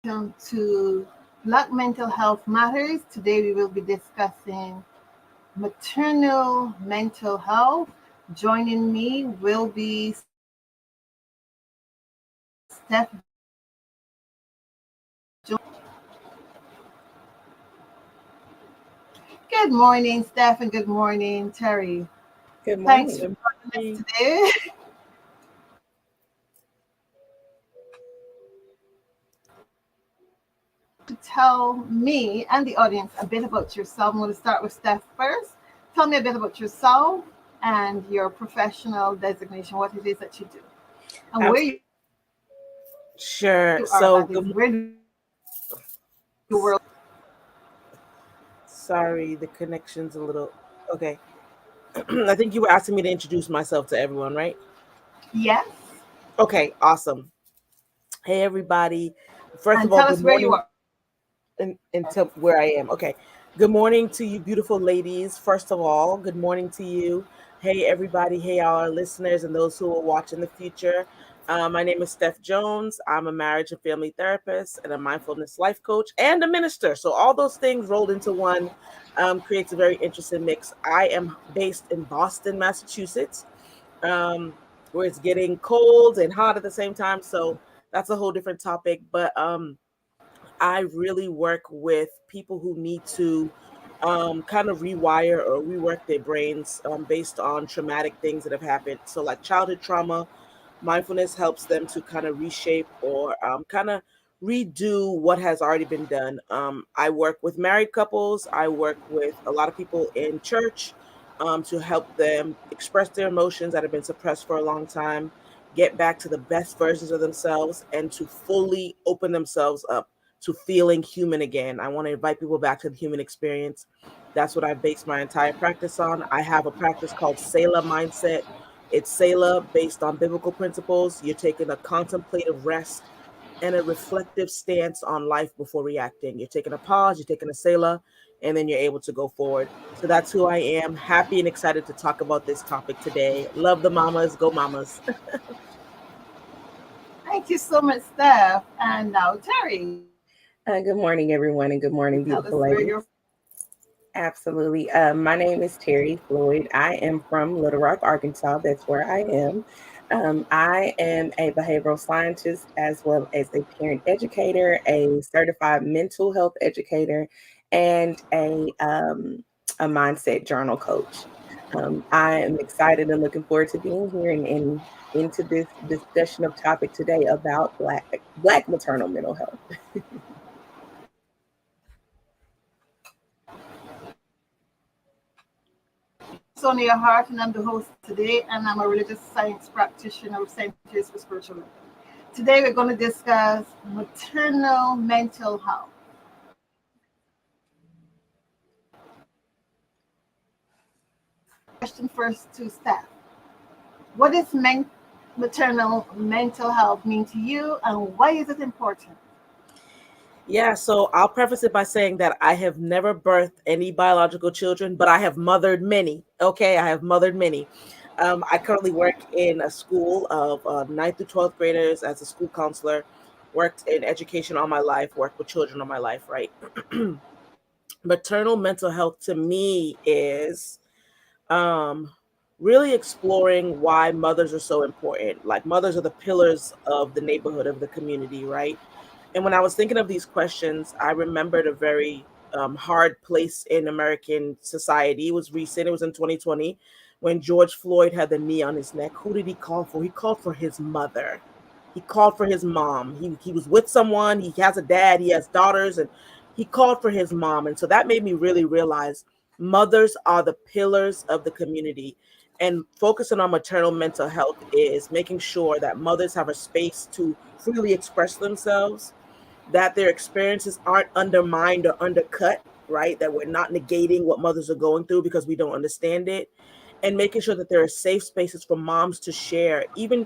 welcome to Black Mental Health Matters. Today we will be discussing maternal mental health. Joining me will be Steph. Good morning, Steph, and good morning, Terry. Good Thanks morning. for joining us today. To tell me and the audience a bit about yourself. I'm going to start with Steph first. Tell me a bit about yourself and your professional designation, what it is that you do, and where Abs- you Sure. are. So, That is, where the world. sorry, the connection's a little okay. I think you were asking me to introduce myself to everyone, right? Yes, Okay, awesome. Hey, everybody. First of and all, tell good us where you morning are. and to where I am. Okay. Good morning to you, beautiful ladies. First of all, good morning to you. Hey, everybody. Hey, all our listeners and those who will watch in the future. My name is Steph Jones. I'm a marriage and family therapist and a mindfulness life coach and a minister. So, all those things rolled into one creates a very interesting mix. I am based in Boston, Massachusetts, where it's getting cold and hot at the same time. So, that's a whole different topic. But, I really work with people who need to kind of rewire or rework their brains based on traumatic things that have happened. So, like childhood trauma, mindfulness helps them to kind of reshape or kind of redo what has already been done. I work with married couples, I work with a lot of people in church to help them express their emotions that have been suppressed for a long time, get back to the best versions of themselves, and to fully open themselves up to feeling human again. I want to invite people back to the human experience. That's what I've based my entire practice on. I have a practice called Selah Mindset. It's Selah based on biblical principles. You're taking a contemplative rest and a reflective stance on life before reacting. You're taking a pause, you're taking a Selah, and then you're able to go forward. So that's who I am. Happy and excited to talk about this topic today. Love the mamas. Go mamas. Thank you so much, Steph. And now, Terry, Good morning, everyone, and good morning, tell us beautiful where ladies. you're. Absolutely. My name is Terry Floyd. I am from Little Rock, Arkansas. That's where I am. I am a behavioral scientist as well as a parent educator, a certified mental health educator, and a mindset journal coach. I am excited and looking forward to being here and into this discussion of topic today about Black maternal mental health. Sonia Hart, and I'm the host today, and I'm a religious science practitioner with Centers for Spiritual Living. Today, we're going to discuss maternal mental health. Question first to Steph. What does maternal mental health mean to you, and why is it important? Yeah, so I'll preface it by saying that I have never birthed any biological children, but I have mothered many. Okay, I have mothered many. I currently work in a school of 9th through 12th graders as a school counselor, worked in education all my life, worked with children all my life, right? Maternal mental health to me is um, really exploring why mothers are so important. Like, mothers are the pillars of the neighborhood, of the community, right? And when I was thinking of these questions, I remembered a very hard place in American society. It was recent, it was in 2020 when George Floyd had the knee on his neck. Who did he call for? He called for his mother. He called for his mom. He was with someone. He has a dad. He has daughters, and he called for his mom. And so that made me really realize mothers are the pillars of the community. And focusing on maternal mental health is making sure that mothers have a space to freely express themselves, that their experiences aren't undermined or undercut, right? That we're not negating what mothers are going through because we don't understand it. And making sure that there are safe spaces for moms to share, even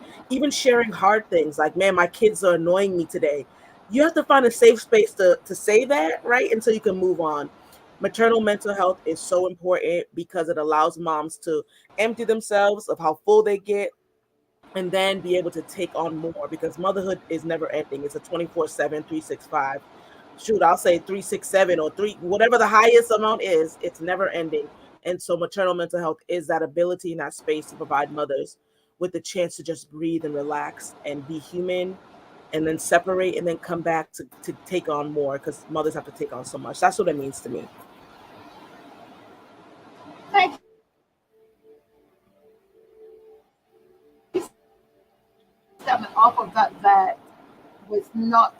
sharing hard things like, man, my kids are annoying me today. You have to find a safe space to say that, right? Until you can move on. Maternal mental health is so important because it allows moms to empty themselves of how full they get, and then be able to take on more, because motherhood is never ending. It's a 24/7, 365. Shoot, I'll say 367 or three, whatever the highest amount is, it's never ending. And so maternal mental health is that ability in that space to provide mothers with the chance to just breathe and relax and be human, and then separate and then come back to take on more, because mothers have to take on so much. That's what it means to me. Thank you so much. Statement off of that was not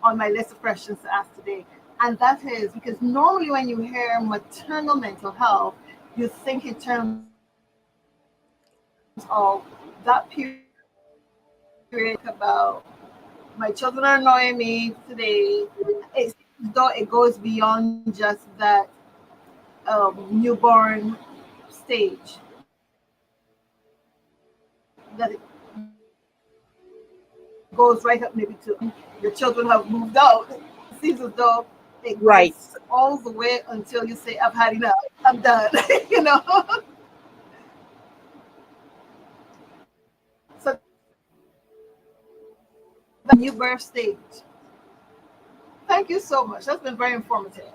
on my list of questions to ask today. And that is because normally when you hear maternal mental health, you think in terms of that period about my children are annoying me today. It seems as though it goes beyond just that newborn stage, that it goes right up maybe to when your children have moved out. It seems as though it goes Right. all the way until you say, I've had enough, I'm done. So that new birth stage. Thank you so much. That's been very informative.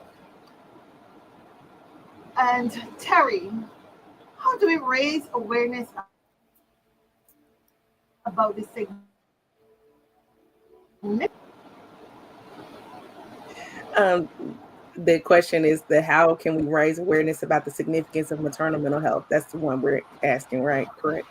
And Terry, how do we raise awareness about the significance Um, the question is the how can we raise awareness about the significance of maternal mental health? That's the one we're asking, right? Correct.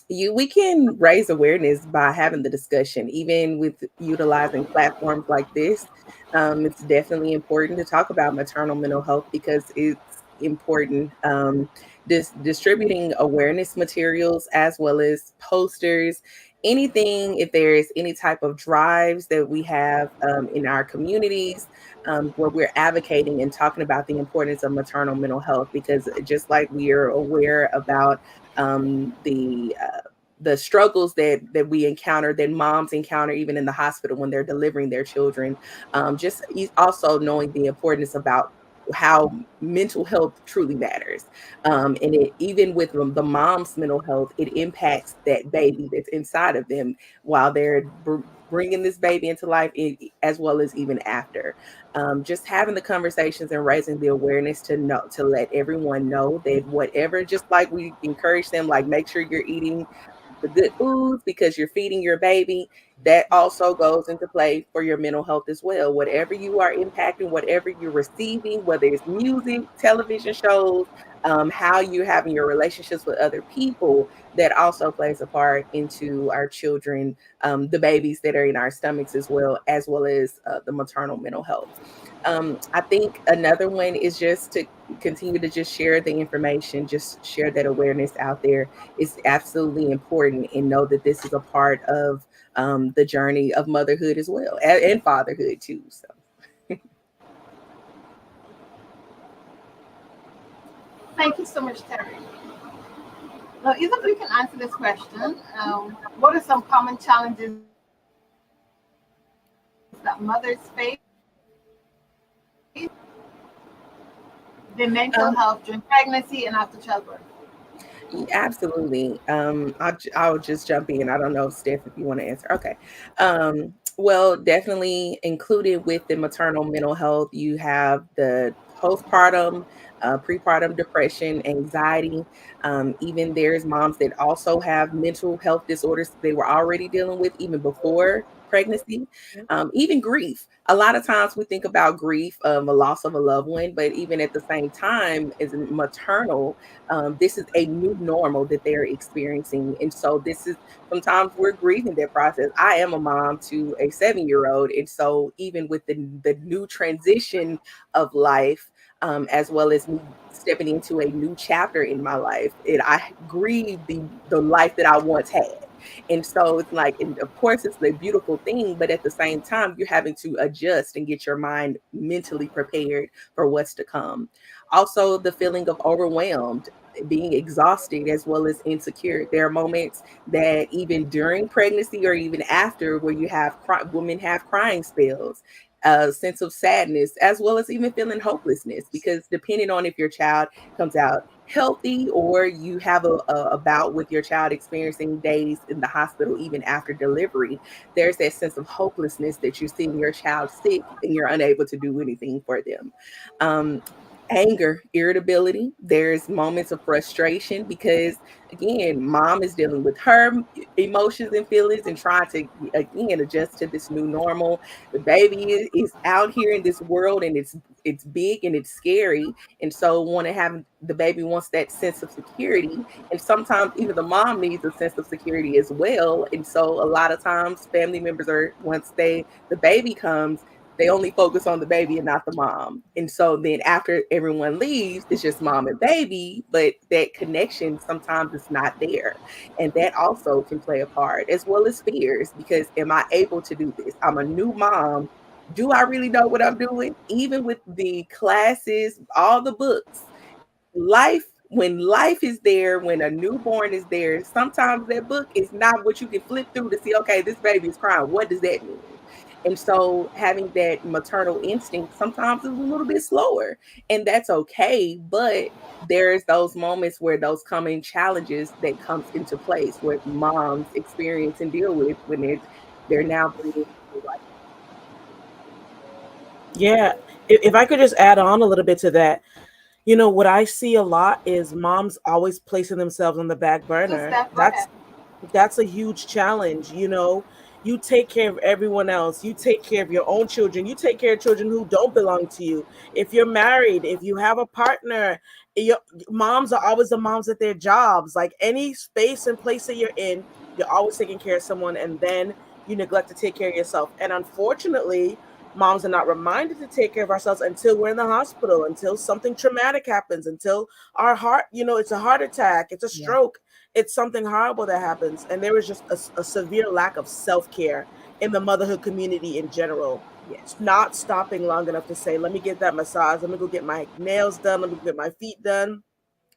We can raise awareness by having the discussion, even with utilizing platforms like this. It's definitely important to talk about maternal mental health because it's important. Distributing awareness materials as well as posters, anything, if there's any type of drives that we have in our communities, where we're advocating and talking about the importance of maternal mental health, because just like we are aware about the struggles that we encounter, that moms encounter even in the hospital when they're delivering their children, also knowing the importance about how mental health truly matters, and it even with the mom's mental health, it impacts that baby that's inside of them while they're bringing this baby into life, as well as even after. Just having the conversations and raising the awareness to know, to let everyone know that whatever, just like we encourage them, like make sure you're eating the good foods because you're feeding your baby, that also goes into play for your mental health as well. Whatever you are impacting, whatever you're receiving, whether it's music, television shows, how you're having your relationships with other people, that also plays a part into our children, the babies that are in our stomachs, as well as the maternal mental health. I think another one is just to continue to just share the information, just share that awareness out there is absolutely important, and know that this is a part of the journey of motherhood as well, and fatherhood too. So. Thank you so much, Terry. Now, either of you can answer this question. What are some common challenges that mothers face their mental Um, health during pregnancy and after childbirth? Absolutely. I'll just jump in. I don't know, Steph, if you want to answer. Okay. Well, definitely included with the maternal mental health, you have the postpartum, prepartum depression, anxiety. Even there's moms that also have mental health disorders they were already dealing with even before pregnancy. Even grief. A lot of times we think about grief, a loss of a loved one, but even at the same time, as maternal, this is a new normal that they're experiencing. And so this is, sometimes we're grieving that process. I am a mom to a 7-year-old. And so even with the new transition of life, as well as me stepping into a new chapter in my life, I grieve the life that I once had. And so it's like, and of course, it's a beautiful thing, but at the same time, you're having to adjust and get your mind mentally prepared for what's to come. Also, the feeling of overwhelmed, being exhausted, as well as insecure. There are moments that even during pregnancy or even after, where you have women have crying spells, a sense of sadness, as well as even feeling hopelessness, because depending on if your child comes out healthy, or you have a bout with your child experiencing days in the hospital even after delivery, there's that sense of hopelessness that you're seeing your child sick and you're unable to do anything for them. Um, Anger, irritability, there's moments of frustration because, again, mom is dealing with her emotions and feelings and trying to, again, adjust to this new normal. The baby is out here in this world, and it's big and it's scary, and so want to have the baby wants that sense of security, and sometimes even the mom needs a sense of security as well. And so a lot of times family members are, once the baby comes, they only focus on the baby and not the mom. And so then after everyone leaves, it's just mom and baby, but that connection sometimes is not there. And that also can play a part, as well as fears, because am I able to do this? I'm a new mom. Do I really know what I'm doing? Even with the classes, all the books, when life is there, when a newborn is there, sometimes that book is not what you can flip through to see, okay, this baby is crying. What does that mean? And so having that maternal instinct sometimes is a little bit slower, and that's okay. But there's those moments where those coming challenges that comes into place, where moms experience and deal with when they're now bringing. Yeah. If I could just add on a little bit to that, what I see a lot is moms always placing themselves on the back So, burner. Steph, go ahead. That's a huge challenge. You take care of everyone else, you take care of your own children, you take care of children who don't belong to you. If you're married, if you have a partner, your moms are always the moms at their jobs. Like any space and place that you're in, you're always taking care of someone, and then you neglect to take care of yourself. And unfortunately, moms are not reminded to take care of ourselves until we're in the hospital, until something traumatic happens, until our heart, it's a heart attack, it's a Yeah. stroke, it's something horrible that happens. And there is just a severe lack of self-care in the motherhood community in general. It's Yes. not stopping long enough to say, let me get that massage, let me go get my nails done, let me go get my feet done,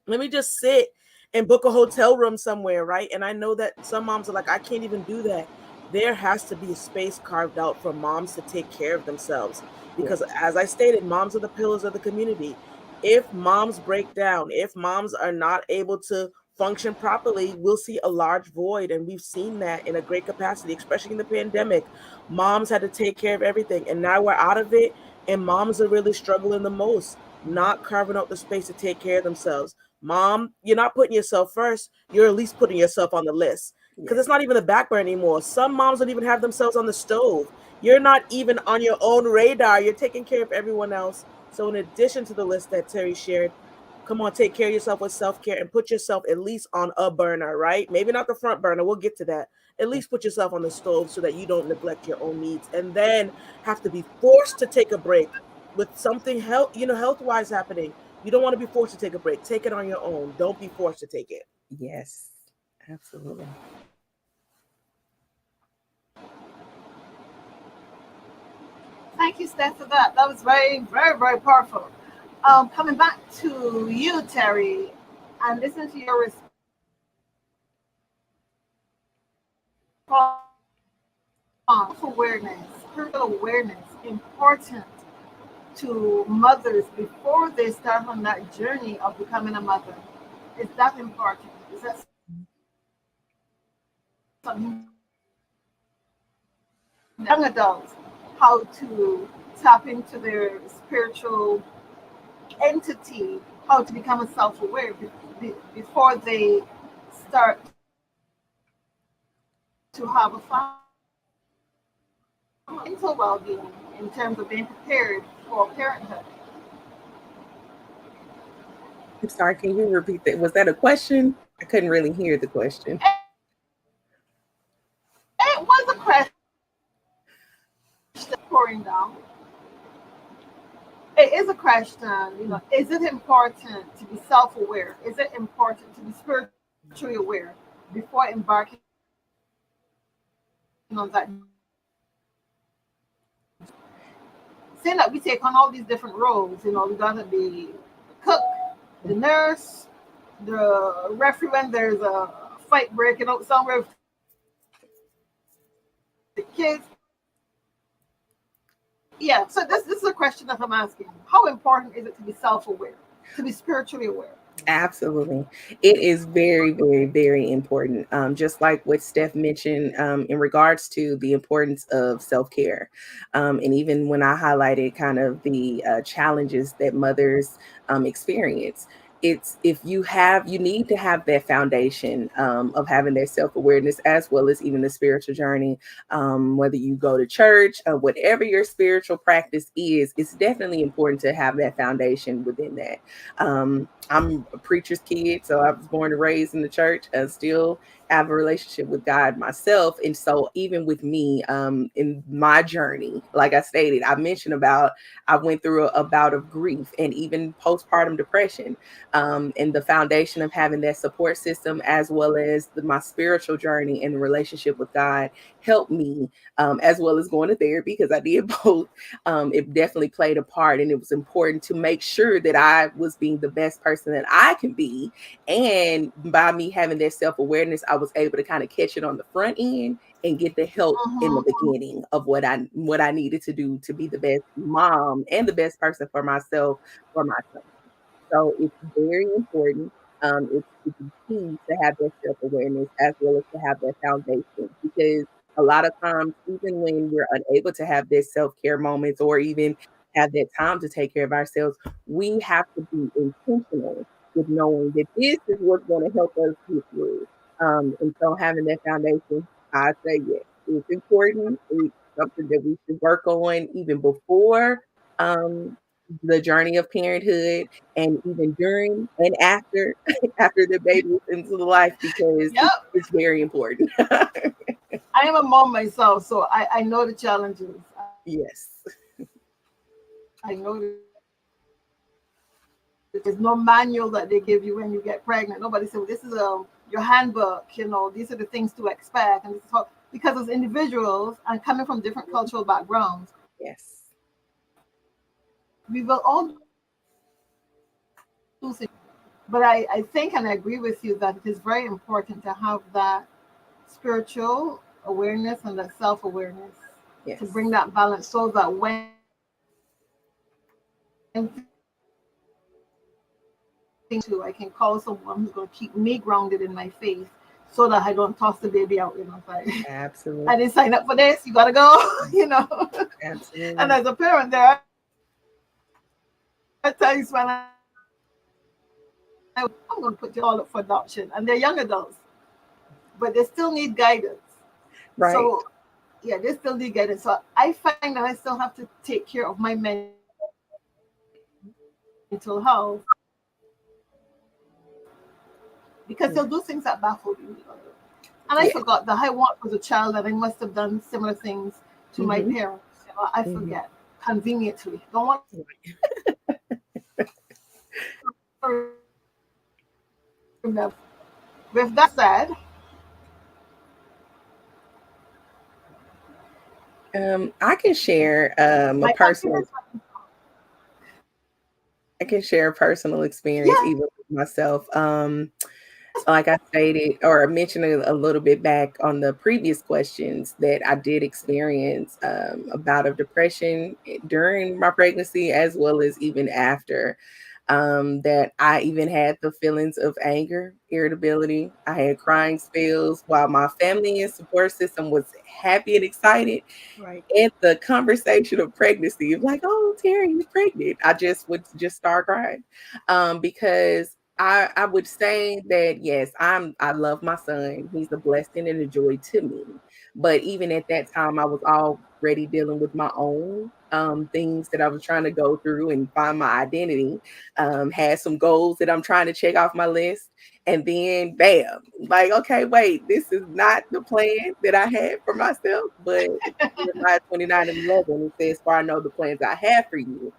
let me just sit and book a hotel room somewhere, right? And I know that some moms are like, I can't even do that. There has to be a space carved out for moms to take care of themselves. Yes. Because as I stated, moms are the pillars of the community. If moms break down, if moms are not able to function properly, we'll see a large void. And we've seen that in a great capacity, especially in the pandemic. Moms had to take care of everything. And now we're out of it. And moms are really struggling the most, not carving out the space to take care of themselves. Mom, you're not putting yourself first. You're at least putting yourself on the list, because Yes. it's not even the back burner anymore. Some moms don't even have themselves on the stove. You're not even on your own radar. You're taking care of everyone else. So, in addition to the list that Terry shared, come on, take care of yourself with self-care and put yourself at least on a burner, right? Maybe not the front burner. We'll get to that. At Yes. least put yourself on the stove so that you don't neglect your own needs and then have to be forced to take a break with something health-wise happening. You don't want to be forced to take a break. Take it on your own. Don't be forced to take it. Yes. Absolutely. Thank you, Steph, for that. That was very, very, very powerful. Coming back to you, Terry, and listening to your response, awareness, spiritual awareness, important to mothers before they start on that journey of becoming a mother. Is that important? Is that something young adults, how to tap into their spiritual entity, how to become a self-aware before they start to have a family, mental well-being in terms of being prepared for parenthood? I'm sorry, can you repeat that? Was that a question? I couldn't really hear the question. It was a question pouring down. It is a question, is it important to be self-aware? Is it important to be spiritually aware before embarking on that? Seeing that we take on all these different roles, we gotta be the cook, the nurse, the referee when there's a fight breaking out somewhere with the kids. Yeah, so this is a question that I'm asking. How important is it to be self-aware, to be spiritually aware? Absolutely. It is very, very, very important. Just like what Steph mentioned in regards to the importance of self care. And even when I highlighted kind of the challenges that mothers experience, it's if you need to have that foundation of having that self awareness as well as even the spiritual journey. Whether you go to church, whatever your spiritual practice is, it's definitely important to have that foundation within that. I'm a preacher's kid, so I was born and raised in the church and still have a relationship with God myself. And so even with me, in my journey, like I stated, I mentioned about I went through a bout of grief and even postpartum depression. And the foundation of having that support system as well as my spiritual journey and the relationship with God helped me, as well as going to therapy because I did both. It definitely played a part, and it was important to make sure that I was being the best person that I can be. And by me having that self awareness, I was able to kind of catch it on the front end and get the help in the Mm-hmm. beginning of what I needed to do to be the best mom and the best person for myself, for my son. So it's very important. It's key to have that self awareness as well as to have that foundation, because a lot of times, even when we're unable to have this self care moments or even have that time to take care of ourselves, we have to be intentional with knowing that this is what's going to help us get through. And so having that foundation, I say yes, it's important. It's something that we should work on even before um, the journey of parenthood and even during and after after the baby is into the life, because Yep. it's very important. I am a mom myself, so I know the challenges. Yes. I know there's no manual that they give you when you get pregnant. Nobody said, well, this is your handbook, these are the things to expect. And this is how, because as individuals and coming from different cultural backgrounds, Yes. we will all do things. But I think and I agree with you that it is very important to have that spiritual awareness and that self awareness to bring Yes. that balance so that when things I can call someone who's going to keep me grounded in my faith so that I don't toss the baby out. Like, Absolutely. I didn't sign up for this. You got to go. And Absolutely. as a parent, there are times when I'm going to put you all up for adoption. And they're young adults, but they still need guidance. Right. So, yeah, they still need guidance. So I find that I still have to take care of my mental health because they'll do things that baffle me. And I Yeah. forgot that I want as a child that I must have done similar things to my Hmm. parents. I Hmm. forget conveniently. Don't want to remember. With that said, I can share a my personal confidence, I can share a personal experience yes, even with myself. Like I stated or mentioned a little bit back on the previous questions, that I did experience a bout of depression during my pregnancy as well as even after. That I even had the feelings of anger, irritability. I had crying spells while my family and support system was happy and excited. Right. And the conversation of pregnancy, of like, oh, Terry, you're pregnant. I just would just start crying, because I would say that yes, I love my son. He's a blessing and a joy to me. But even at that time, I was already dealing with my own things that I was trying to go through and find my identity. Had some goals that I'm trying to check off my list, and then bam, like, okay, wait, this is not the plan that I had for myself. But Jeremiah 29 and 11, it says, for I know the plans I have for you,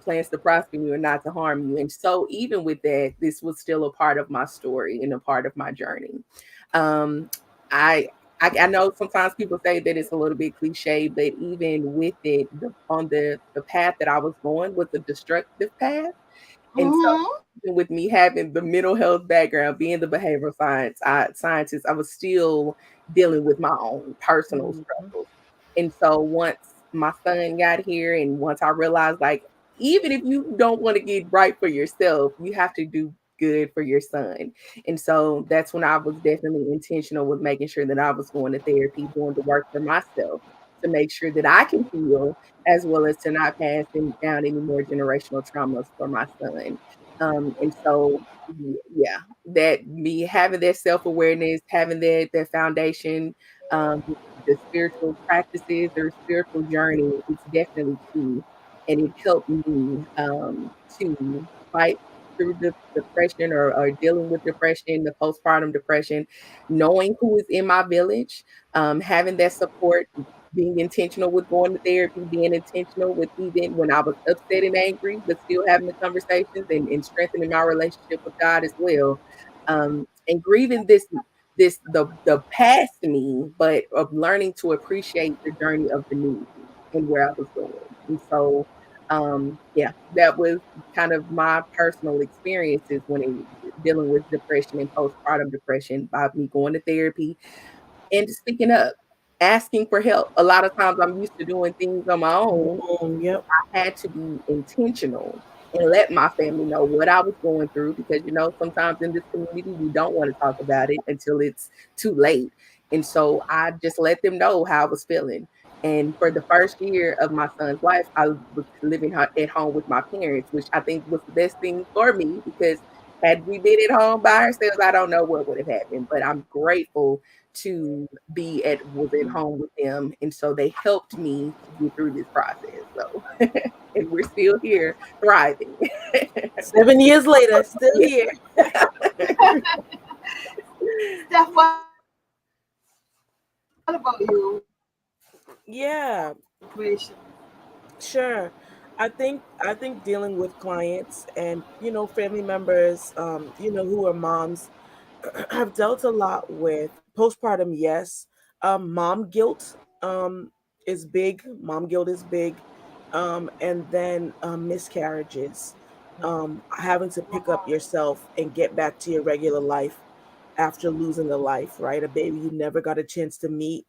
plans to prosper you and not to harm you. And so, even with that, this was still a part of my story and a part of my journey. Um, I, I know sometimes people say that it's a little bit cliche, but even with it, on the path that I was going was a destructive path. And so, mm-hmm, even with me having the mental health background, being the behavioral scientist, I was still dealing with my own personal Mhm. struggles. And so, once my son got here, and once I realized, like, even if you don't want to get right for yourself, you have to do good for your son. And so that's when I was definitely intentional with making sure that I was going to therapy, doing the work for myself to make sure that I can heal, as well as to not pass down any more generational traumas for my son. And so, yeah, that me having that self awareness, having that foundation, um, the spiritual practices or spiritual journey, it's definitely key, and it helped me to fight through the depression, or dealing with depression, the postpartum depression, knowing who is in my village, having that support, being intentional with going to therapy, being intentional with even when I was upset and angry, but still having the conversations, and strengthening my relationship with God as well. And grieving the past me, but of learning to appreciate the journey of the new me and where I was going. And so yeah, that was kind of my personal experiences when dealing with depression and postpartum depression, by me going to therapy and speaking up, asking for help. A lot of times I'm used to doing things on my own. Yep. Had to be intentional and let my family know what I was going through, because sometimes in this community we don't want to talk about it until it's too late. And so I just let them know how I was feeling. And for the first year of my son's life, I was living at home with my parents, which I think was the best thing for me, because had we been at home by ourselves, I don't know what would have happened. But I'm grateful to was at home with them, and so they helped me to get through this process. So, and we're still here thriving. 7 years later, still Yeah. here. Steph, what about you? Yeah, Situation. sure. I think dealing with clients and family members, who are moms, I've dealt a lot with postpartum. Yes, mom guilt is big. Mom guilt is big, and then miscarriages, having to pick up yourself and get back to your regular life after losing a life, right? A baby you never got a chance to meet,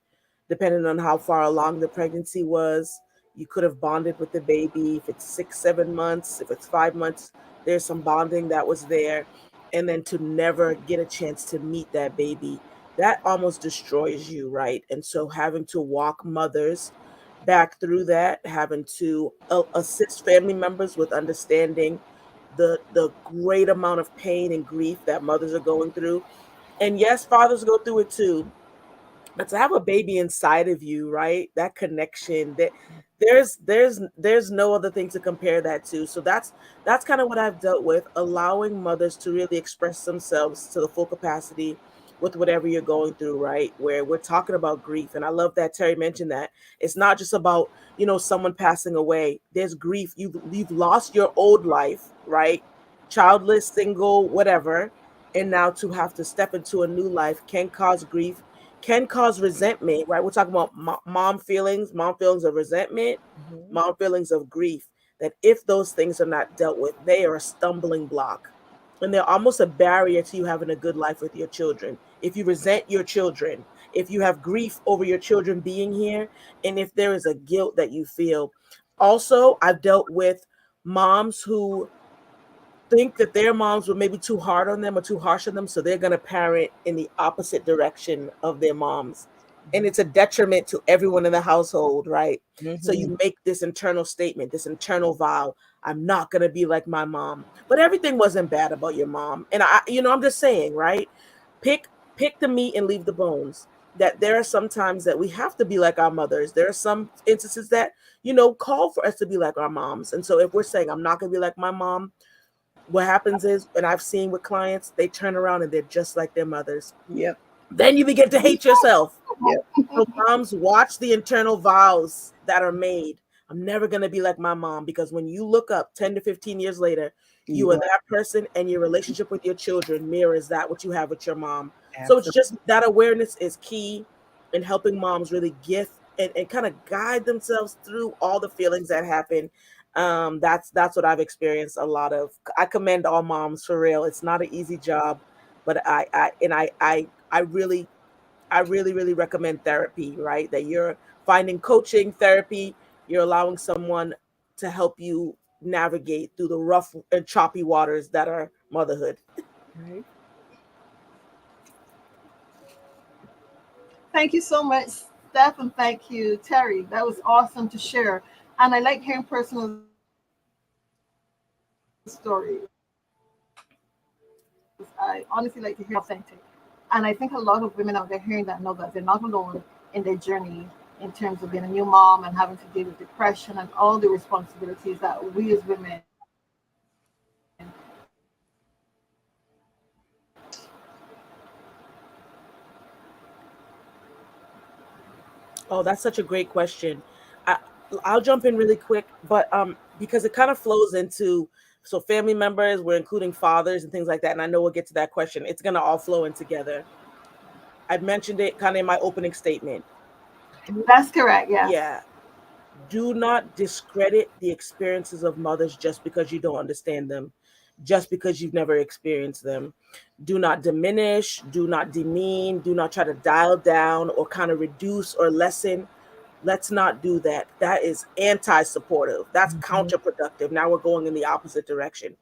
depending on how far along the pregnancy was. You could have bonded with the baby. If it's 6, 7 months, if it's 5 months, there's some bonding that was there. And then to never get a chance to meet that baby, that almost destroys you, right? And so having to walk mothers back through that, having to assist family members with understanding the great amount of pain and grief that mothers are going through. And yes, fathers go through it too, but to have a baby inside of you, right? That connection, that there's no other thing to compare that to. So that's kind of what I've dealt with, allowing mothers to really express themselves to the full capacity with whatever you're going through, right? Where we're talking about grief. And I love that Terry mentioned that it's not just about, someone passing away. There's grief. You've lost your old life, right? Childless, single, whatever. And now to have to step into a new life can cause grief, can cause resentment, right? We're talking about mom feelings of resentment, Mhm. mom feelings of grief. That if those things are not dealt with, they are a stumbling block. And they're almost a barrier to you having a good life with your children. If you resent your children, if you have grief over your children being here, and if there is a guilt that you feel. Also, I've dealt with moms who think that their moms were maybe too hard on them or too harsh on them, so they're going to parent in the opposite direction of their moms. And it's a detriment to everyone in the household, right? So Mhm. you make this internal statement, this internal vow, I'm not going to be like my mom. But everything wasn't bad about your mom. And I'm just saying, right? Pick pick the meat and leave the bones. That there are some times that we have to be like our mothers. There are some instances that, call for us to be like our moms. And so if we're saying I'm not going to be like my mom, what happens is, and I've seen with clients, they turn around and they're just like their mothers. Yep. Then you begin to hate yourself. Yep. So moms, watch the internal vows that are made. I'm never going to be like my mom, because when you look up 10 to 15 years later, you You are are that person, and your relationship with your children mirrors that what you have with your mom. So it's just absolutely. that awareness is key in helping moms really gift and kind of guide themselves through all the feelings that happen. That's what I've experienced a lot of. I commend all moms for real. It's not an easy job, but I really, really recommend therapy, right? That you're finding coaching, therapy, you're allowing someone to help you navigate through the rough and choppy waters that are motherhood. Right. Thank you so much, Steph, and thank you, Terry. That was awesome to share. And I like hearing personal stories. I honestly like to hear authentic. And I think a lot of women out there hearing that know that they're not alone in their journey in terms of being a new mom and having to deal with depression and all the responsibilities that we as women Oh, that's such a great question. I, I'll jump in really quick, but because it kind of flows into so family members, we're including fathers and things like that, and I know we'll get to that question. It's gonna all flow in together. I mentioned it kind of in my opening statement. That's correct, yes. Yeah, do not discredit the experiences of mothers just because you don't understand them, just because you've never experienced them. Do not diminish, do not demean, do not try to dial down or kind of reduce or lessen. Let's not do that. That is anti supportive. That's Mhm. counterproductive. Now we're going in the opposite direction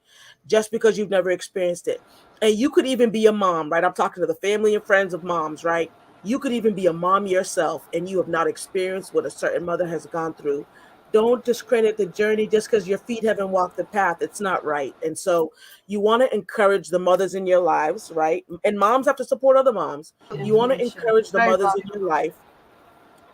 just because you've never experienced it. And you could even be a mom, right? I'm talking to the family and friends of moms, right? You could even be a mom yourself and you have not experienced what a certain mother has gone through. Don't discredit the journey just because your feet haven't walked the path. It's not right. And so you want to encourage the mothers in your lives, right? And moms have to support other moms. You want to Information. encourage the Very mothers in valuable. your life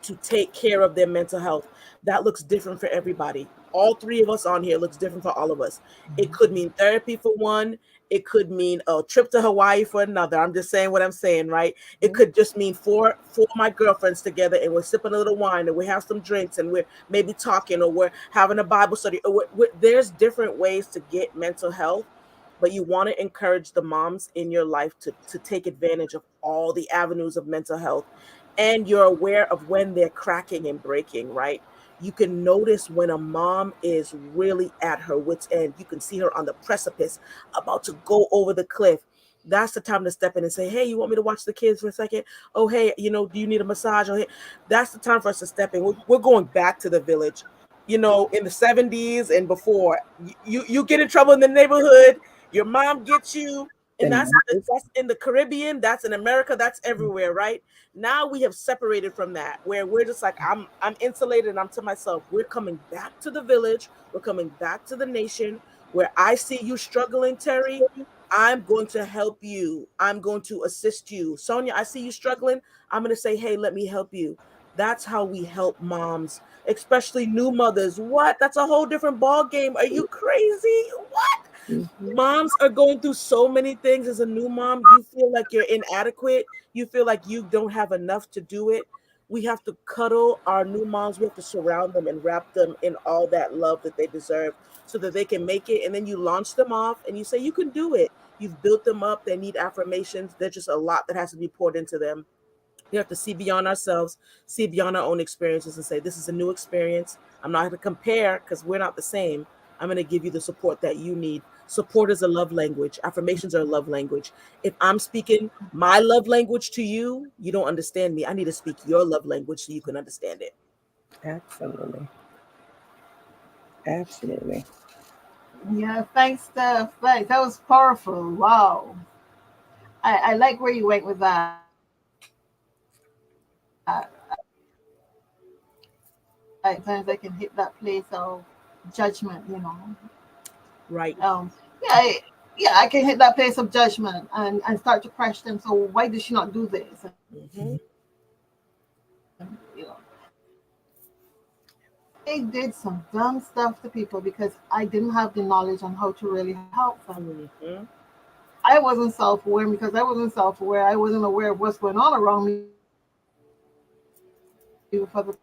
to take care of their mental health. That looks different for everybody. All three of us on here looks different for all of us. It could mean therapy for one. It could mean a trip to Hawaii for another. I'm just saying what I'm saying, right? It could just mean four of my girlfriends together and we're sipping a little wine and we have some drinks and we're maybe talking or we're having a Bible study. Or there's different ways to get mental health, but you want to encourage the moms in your life to take advantage of all the avenues of mental health, and you're aware of when they're cracking and breaking, right? You can notice when a mom is really at her wit's end. You can see her on the precipice, about to go over the cliff. That's the time to step in and say, "Hey, you want me to watch the kids for a second? Oh, hey, do you need a massage? Oh, hey." That's the time for us to step in. We're going back to the village. In the 70s and before, you get in trouble in the neighborhood, your mom gets you, The and neighbors. that's in the Caribbean, that's in America, that's everywhere, right? Now we have separated from that, where we're just like, I'm insulated and I'm to myself. We're coming back to the village, we're coming back to the nation, where I see you struggling, Terry. I'm going to help you. I'm going to assist you. Sonia, I see you struggling. I'm going to say, hey, let me help you. That's how we help moms, especially new mothers. What? That's a whole different ball game. Are you crazy? What? Mhm. Moms are going through so many things as a new mom. You feel like you're inadequate. You feel like you don't have enough to do it. We have to cuddle our new moms. We have to surround them and wrap them in all that love that they deserve so that they can make it. And then you launch them off and you say, you can do it. You've built them up. They need affirmations. There's just a lot that has to be poured into them. We have to see beyond ourselves, see beyond our own experiences, and say, this is a new experience. I'm not going to compare because we're not the same. I'm going to give you the support that you need. Support is a love language. Affirmations are a love language. If I'm speaking my love language to you, you don't understand me. I need to speak your love language so you can understand it. Absolutely. Absolutely. Yeah, thanks, Steph. Thanks. That was powerful. Wow. I like where you went with that. Sometimes I can hit that place of judgment. Right. Yeah, yeah, I can hit that place of judgment and start to question. So why did she not do this? And Mm-hmm. I did some dumb stuff to people because I didn't have the knowledge on how to really help them. Mm-hmm. I wasn't self-aware because I wasn't self-aware. I wasn't aware of what's going on around me before the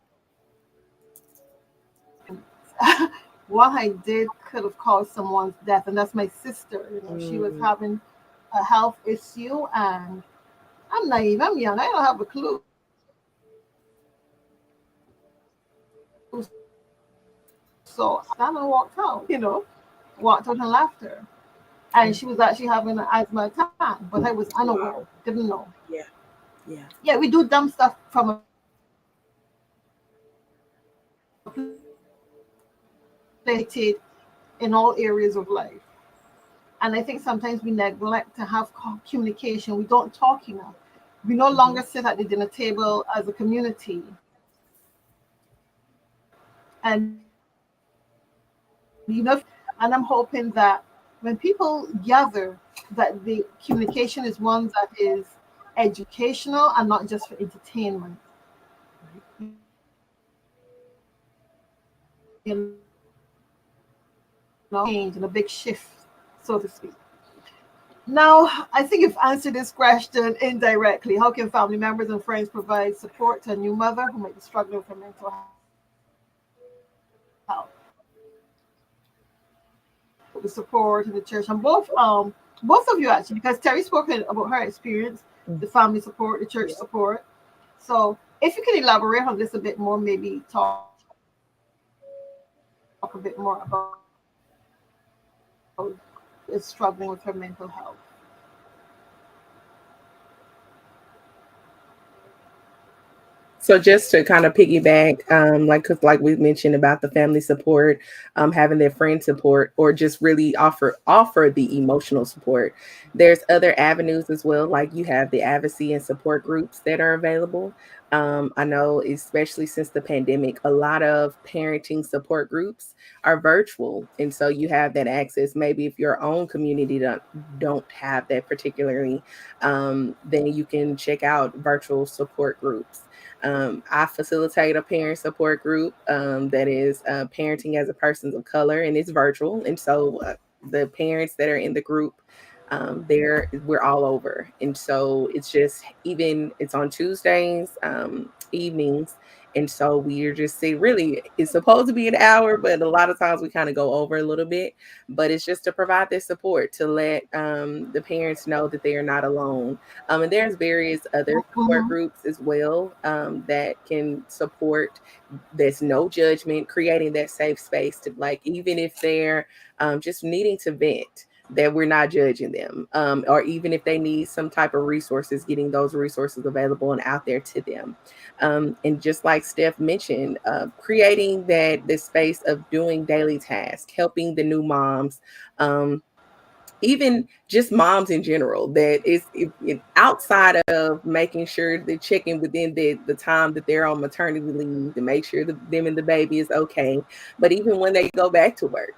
what I did could have caused someone's death, and that's my sister. She was Mm. having a health issue, and I'm naive. I'm young. I don't have a clue. So I stand and walked out and left her. And she was actually having an asthma attack, but I was unaware, Wow. didn't know. Yeah. Yeah. Yeah, we do dumb stuff from a place in all areas of life. And I think sometimes we neglect to have communication. We don't talk enough. We no longer sit at the dinner table as a community. And and I'm hoping that when people gather, that the communication is one that is educational and not just for entertainment. Change and a big shift, so to speak. Now, I think you've answered this question indirectly. How can family members and friends provide support to a new mother who might be struggling with her mental health? The support in the church, and both of you actually, because Terry spoke about her experience, the family support, the church support. So, if you can elaborate on this a bit more, maybe talk a bit more about is struggling with her mental health. So just to kind of piggyback, cause like we mentioned about the family support, having their friend support, or just really offer the emotional support. There's other avenues as well, like you have the advocacy and support groups that are available. I know, especially since the pandemic, a lot of parenting support groups are virtual, and so you have that access. Maybe if your own community don't have that particularly, then you can check out virtual support groups. I facilitate a parent support group that is parenting as a person of color, and it's virtual. And so the parents that are in the group, we're all over, and so it's just even it's on Tuesdays evenings, and so we're just see really it's supposed to be an hour, but a lot of times we kind of go over a little bit. But it's just to provide this support to let the parents know that they are not alone, and there's various other support Mhm. groups as well that can support. There's no judgment, creating that safe space to like, even if they're just needing to vent, that we're not judging them, or even if they need some type of resources, getting those resources available and out there to them. And just like Steph mentioned, creating that the space of doing daily tasks, helping the new moms, even just moms in general, that is outside of making sure they're checking within the time that they're on maternity leave to make sure that them and the baby is okay. But even when they go back to work,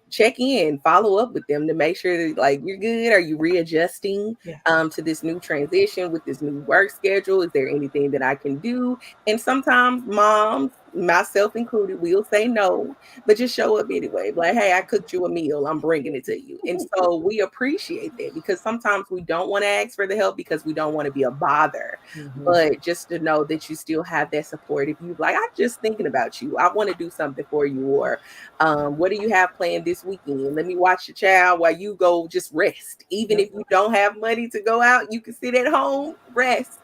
check in, follow up with them to make sure that like you're good. Are you readjusting to this new transition with this new work schedule? Is there anything that I can do? And sometimes moms, myself included, will say no, but just show up anyway. Like, hey, I cooked you a meal. I'm bringing it to you. And so we appreciate that, because sometimes we don't want to ask for the help because we don't want to be a bother. But just to know that you still have that support. If you like, I'm just thinking about you. I want to do something for you, or what do you have planned this weekend? Let me watch your child while you go just rest. Even if you don't have money to go out, you can sit at home, rest.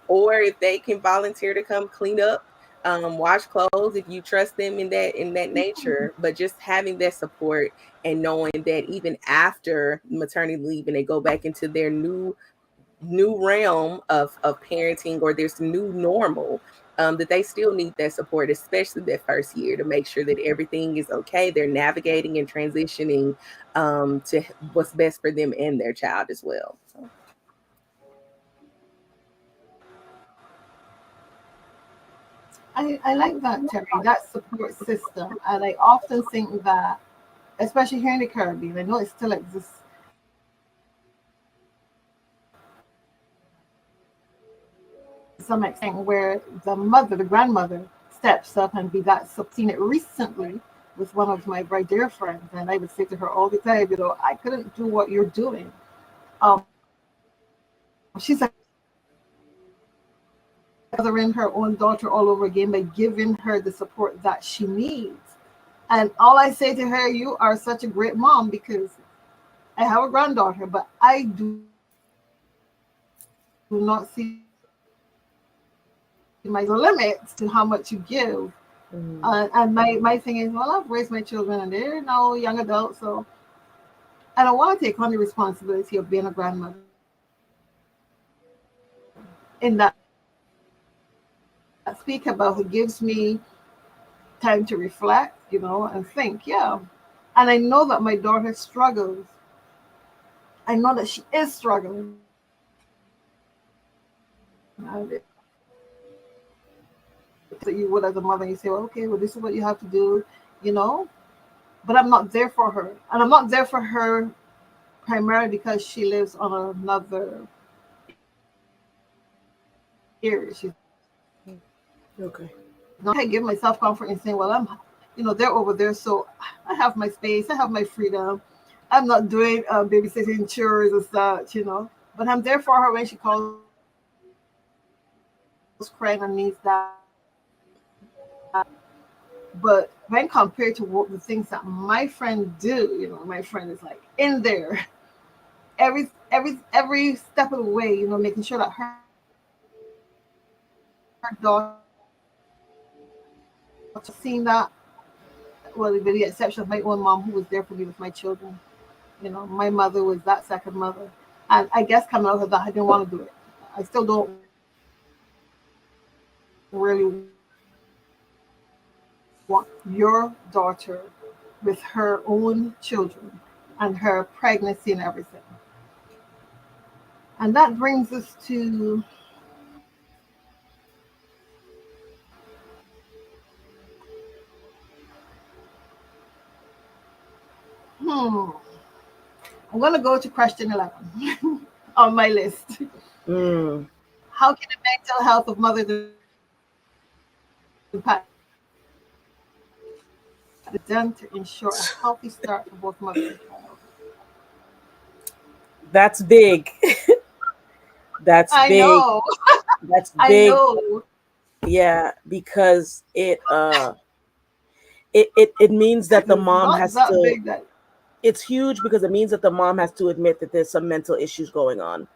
Or if they can volunteer to come clean up, wash clothes, if you trust them in that nature. But just having that support and knowing that even after maternity leave and they go back into their new realm of parenting, or there's new normal, that they still need that support, especially that first year, to make sure that everything is okay. They're navigating and transitioning to what's best for them and their child as well. So. I like that, Terry, that support system. And I often think that, especially here in the Caribbean, I know it still exists to some extent, where the mother, the grandmother, steps up and be that. Seen it recently with one of my very dear friends, and I would say to her all the time, I couldn't do what you're doing. Um, she's like mothering her own daughter all over again by giving her the support that she needs. And all I say to her, you are such a great mom, because I have a granddaughter, but I do not see my limits to how much you give. And my thing is, well, I've raised my children and they're now young adults, so I don't want to take on the responsibility of being a grandmother in that speak about. It gives me time to reflect, and think, yeah. And I know that my daughter struggles I know that she is struggling. And that you would as a mother, you say, well, okay, well, this is what you have to do, you know. But I'm not there for her, and I'm not there for her primarily because she lives on another area. She's Okay. not. I give myself comfort in saying, well, they're over there, so I have my space, I have my freedom. I'm not doing babysitting chores and such, But I'm there for her when she calls crying and needs that. But when compared to what the things that my friend do, my friend is like in there every step of the way, making sure that her daughter seen that. Well, with the exception of my own mom, who was there for me with my children. My mother was that second mother, and I guess coming out of that, I didn't want to do it. I still don't really want your daughter with her own children and her pregnancy and everything. And that brings us to hmm. I'm gonna go to question 11 on my list. Mm. How can the mental health of mothers impact the done to ensure a healthy start for both mother and child? That's big. That's I big. know, That's I big. know. Yeah, because it means that the It's mom not has that to. big that It's huge because it means that the mom has to admit that there's some mental issues going on.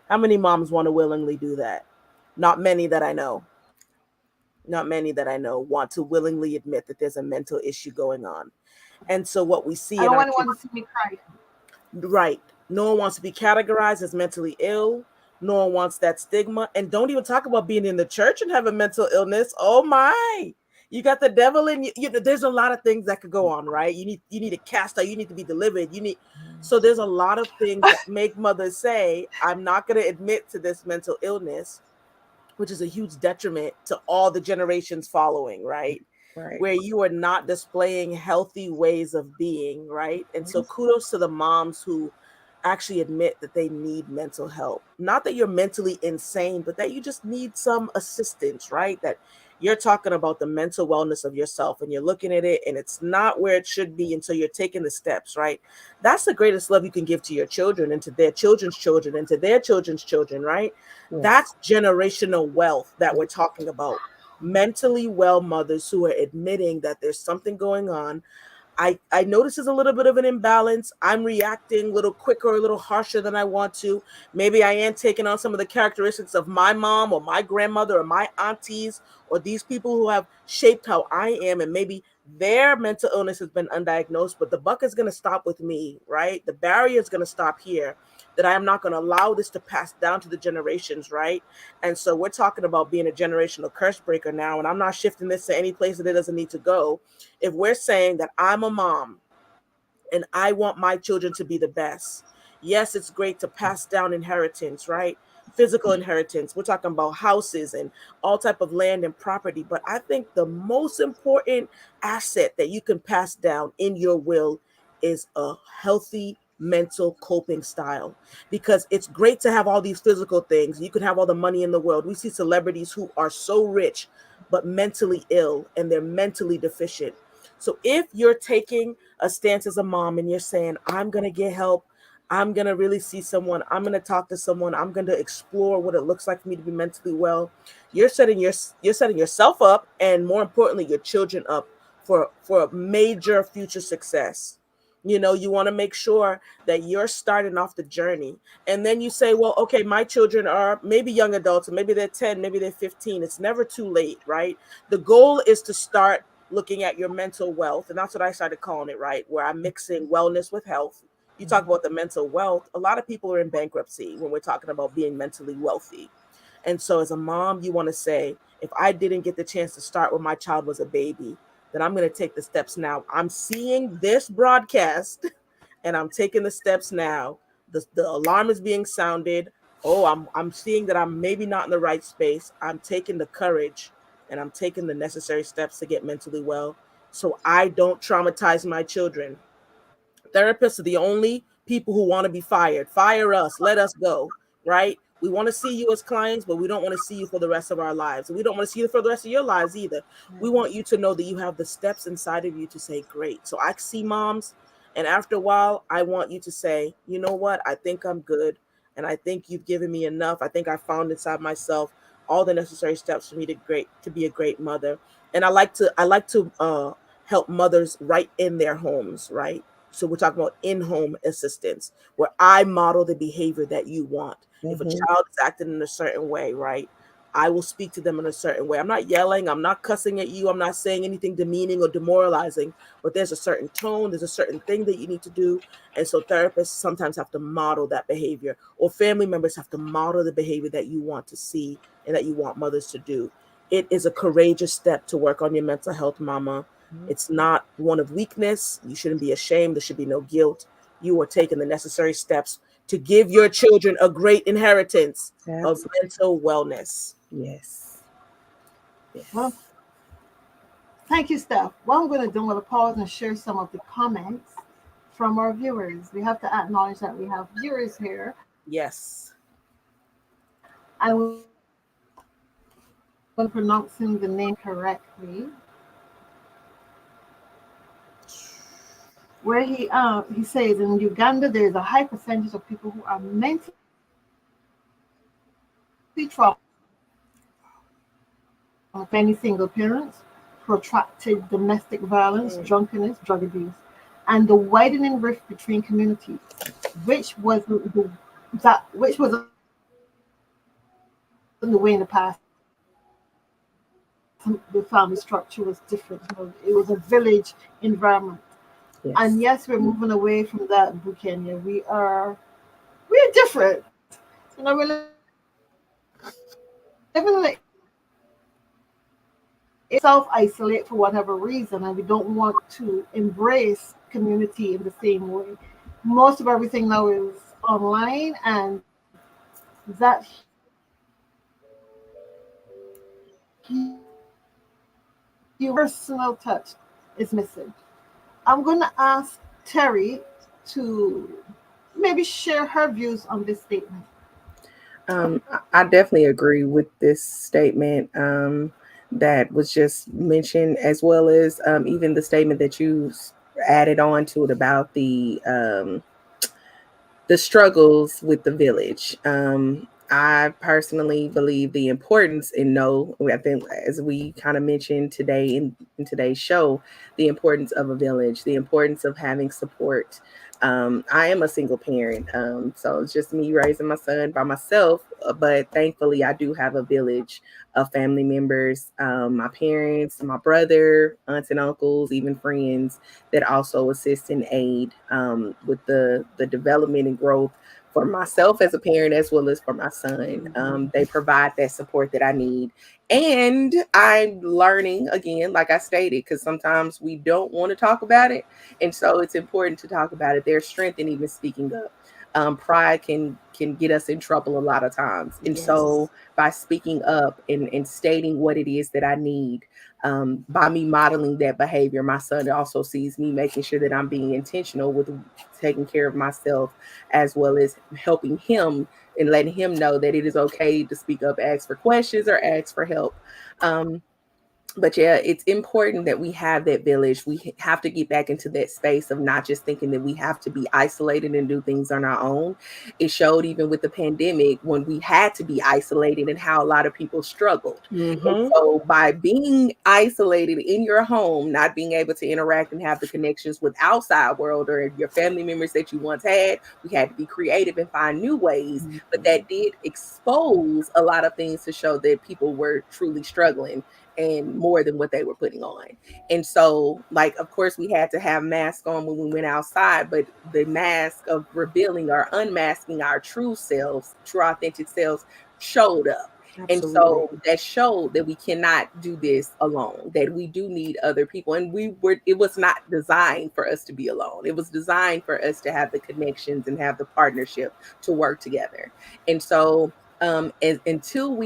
How many moms want to willingly do that? Not many that I know. Not many that I know want to willingly admit that there's a mental issue going on. And so what we see I in don't our want kids, to see me cry. right? No one wants to be categorized as mentally ill. No one wants that stigma. And don't even talk about being in the church and having mental illness. Oh my. You got the devil in you. There's a lot of things that could go on, right? You need to cast out, you need to be delivered. So there's a lot of things that make mothers say, I'm not going to admit to this mental illness, which is a huge detriment to all the generations following, right? Right. Where you are not displaying healthy ways of being, right? And so kudos to the moms who actually admit that they need mental help. Not that you're mentally insane, but that you just need some assistance, right? That you're talking about the mental wellness of yourself and you're looking at it and it's not where it should be until you're taking the steps, right? That's the greatest love you can give to your children and to their children's children and to their children's children, right? Yes. That's generational wealth that we're talking about. Mentally well mothers who are admitting that there's something going on. I notice there's a little bit of an imbalance. I'm reacting a little quicker, a little harsher than I want to. Maybe I am taking on some of the characteristics of my mom or my grandmother or my aunties or these people who have shaped how I am. And maybe their mental illness has been undiagnosed, but the buck is going to stop with me, right? The barrier is going to stop here, that I am not going to allow this to pass down to the generations, right? And so we're talking about being a generational curse breaker now. And I'm not shifting this to any place that it doesn't need to go. If we're saying that I'm a mom and I want my children to be the best, yes, it's great to pass down inheritance, right? Physical inheritance. We're talking about houses and all type of land and property. But I think the most important asset that you can pass down in your will is a healthy mental coping style, because it's great to have all these physical things. You can have all the money in the world. We see celebrities who are so rich but mentally ill and they're mentally deficient. So if you're taking a stance as a mom and you're saying, I'm going to get help, I'm going to really see someone, I'm going to talk to someone, I'm going to explore what it looks like for me to be mentally well, you're setting yourself up, and more importantly your children up for major future success. You want to make sure that you're starting off the journey. And then you say, well, okay, my children are maybe young adults, and maybe they're 10, maybe they're 15. It's never too late, right? The goal is to start looking at your mental wealth. And that's what I started calling it, right? Where I'm mixing wellness with health. You talk about the mental wealth. A lot of people are in bankruptcy when we're talking about being mentally wealthy. And so as a mom, you want to say, if I didn't get the chance to start when my child was a baby, then I'm going to take the steps now. I'm seeing this broadcast and I'm taking the steps now the alarm is being sounded. Oh, I'm seeing that I'm maybe not in the right space. I'm taking the courage and I'm taking the necessary steps to get mentally well so I don't traumatize my children. Therapists are the only people who want to be fired. Fire us, let us go, right? We want to see you as clients, but we don't want to see you for the rest of our lives. And we don't want to see you for the rest of your lives either. We want you to know that you have the steps inside of you to say, great. So I see moms, and after a while, I want you to say, you know what? I think I'm good. And I think you've given me enough. I think I found inside myself all the necessary steps for me to be a great mother. And I like to help mothers right in their homes, right? So we're talking about in-home assistance, where I model the behavior that you want. If a Mm-hmm. child is acting in a certain way, right, I will speak to them in a certain way. I'm not yelling, I'm not cussing at you, I'm not saying anything demeaning or demoralizing, but there's a certain tone, there's a certain thing that you need to do. And so therapists sometimes have to model that behavior, or family members have to model the behavior that you want to see and that you want mothers to do. It is a courageous step to work on your mental health, mama. It's not one of weakness. You shouldn't be ashamed. There should be no guilt. You are taking the necessary steps to give your children a great inheritance of Absolutely. mental wellness. Yes. Well, Yes. thank you, Steph. What I'm going to do, I'm going to pause and share some of the comments from our viewers. We have to acknowledge that we have viewers here, Yes. and we're pronouncing the name correctly. Where he says in Uganda there is a high percentage of people who are mentally traumatized, many single parents, protracted domestic violence, Mm. drunkenness, drug abuse, and the widening rift between communities, which was which was the way in the past. The family structure was different. It was a village environment. And Yes. yes, we're moving away from that, Bukenya. We're different. We're living in a self isolate for whatever reason, and we don't want to embrace community in the same way. Most of everything now is online, and that personal touch is missing. I'm going to ask Terry to maybe share her views on this statement. I definitely agree with this statement that was just mentioned, as well as even the statement that you added on to it about the struggles with the village. I personally believe the importance and know, I think, as we kind of mentioned today in today's show, the importance of a village, the importance of having support. I am a single parent, so it's just me raising my son by myself. But thankfully, I do have a village of family members, my parents, my brother, aunts and uncles, even friends that also assist and aid with the development and growth for myself as a parent as well as for my son. They provide that support that I need. And I'm learning again, like I stated, because sometimes we don't want to talk about it. And so it's important to talk about it. There's strength in even speaking up. Pride can get us in trouble a lot of times. And Yes. so by speaking up and stating what it is that I need, by me modeling that behavior, my son also sees me making sure that I'm being intentional with taking care of myself, as well as helping him and letting him know that it is okay to speak up, ask for questions, or ask for help. Um, but yeah, it's important that we have that village. We have to get back into that space of not just thinking that we have to be isolated and do things on our own. It showed even with the pandemic when we had to be isolated and how a lot of people struggled. And Mm-hmm. so by being isolated in your home, not being able to interact and have the connections with outside world or your family members that you once had, we had to be creative and find new ways. But that did expose a lot of things to show that people were truly struggling and more than what they were putting on. And so, like, of course, we had to have masks on when we went outside, but the mask of revealing or unmasking our true selves, true authentic selves, showed up. And Absolutely. so that showed that we cannot do this alone, that we do need other people. And it was not designed for us to be alone. It was designed for us to have the connections and have the partnership to work together. And so until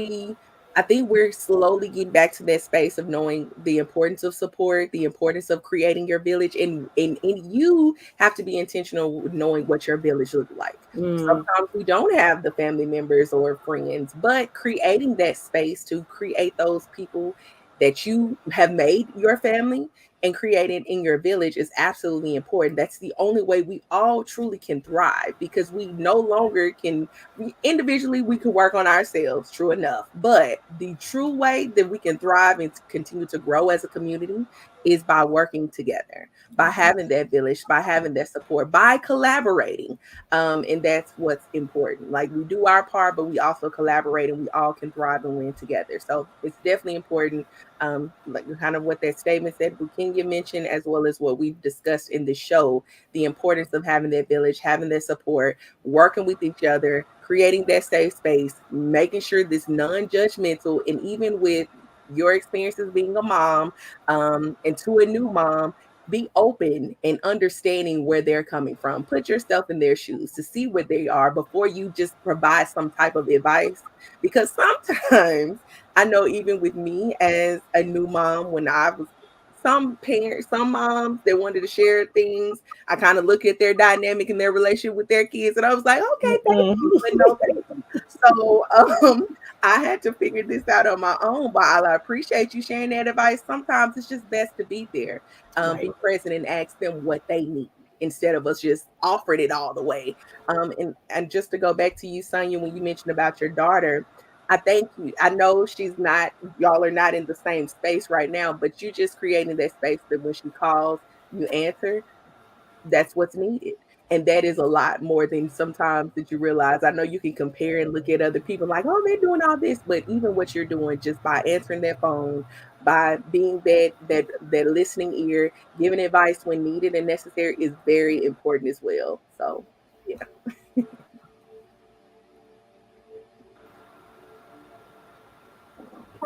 I think we're slowly getting back to that space of knowing the importance of support, the importance of creating your village, and you have to be intentional with knowing what your village looks like. Mm, Sometimes we don't have the family members or friends, but creating that space to create those people that you have made your family and created in your village is absolutely important. That's the only way we all truly can thrive, because we no longer can, we individually we can work on ourselves, true enough, but the true way that we can thrive and continue to grow as a community is by working together, by having that village, by having that support, by collaborating. And that's what's important. Like, we do our part, but we also collaborate, and we all can thrive and win together. So it's definitely important. Like kind of what that statement said, Bukenya mentioned, as well as what we've discussed in the show, the importance of having that village, having that support, working with each other, creating that safe space, making sure this non-judgmental, and even with your experiences being a mom, and to a new mom, be open and understanding where they're coming from. Put yourself in their shoes to see where they are before you just provide some type of advice. Because sometimes I know, even with me as a new mom, when I was, some parents, some moms that wanted to share things, I kind of look at their dynamic and their relationship with their kids, and I was like, okay, thank you, mm-mm. but no, thank you. So I had to figure this out on my own. While I appreciate you sharing that advice, sometimes it's just best to be there, Right. be present, and ask them what they need instead of us just offering it all the way. And just to go back to you, Sonia, when you mentioned about your daughter, I thank you. I know she's not, y'all are not in the same space right now, but you just creating that space that when she calls, you answer. That's what's needed. And that is a lot more than sometimes that you realize. I know you can compare and look at other people like, oh, they're doing all this, but even what you're doing just by answering their phone, by being that listening ear, giving advice when needed and necessary is very important as well. So yeah.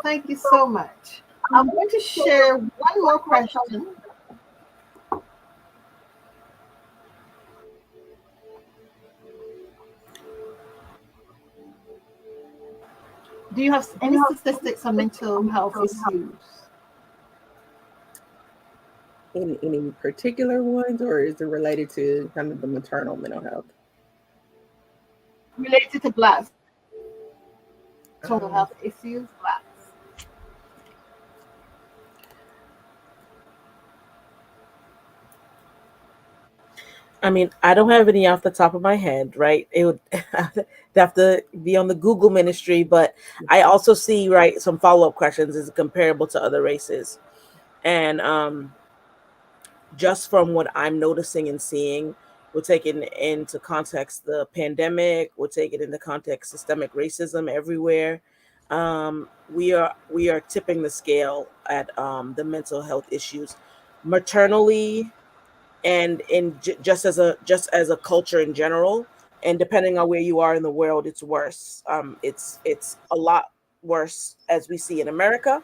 Thank you so much. I'm going to share one more question. Do you have any statistics on mental health issues? In any particular ones, or is it related to kind of the maternal mental health? Related to Blacks, mental Um, health issues, Blacks. I mean, I don't have any off the top of my head, right? It would have to be on the Google ministry, but I also see, right, some follow up questions. Is it comparable to other races? And just from what I'm noticing and seeing, we're taking into context the pandemic, we're taking into context systemic racism everywhere. We are tipping the scale at the mental health issues, maternally, and just as a culture in general. And depending on where you are in the world, it's worse. It's a lot worse as we see in America,